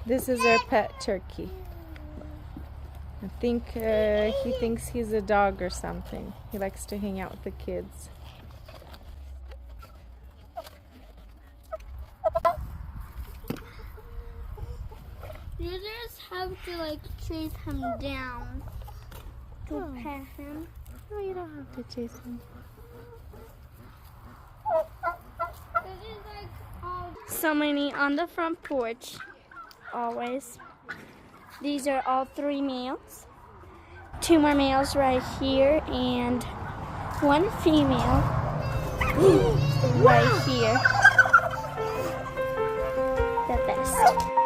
This is our pet turkey. I think he thinks he's a dog or something. He likes to hang out with the kids. You just have to like chase him down to pet him. No, you don't have to chase him. So many on the front porch, always. These are all 3 males. 2 more males right here, and 1 female right here. The best.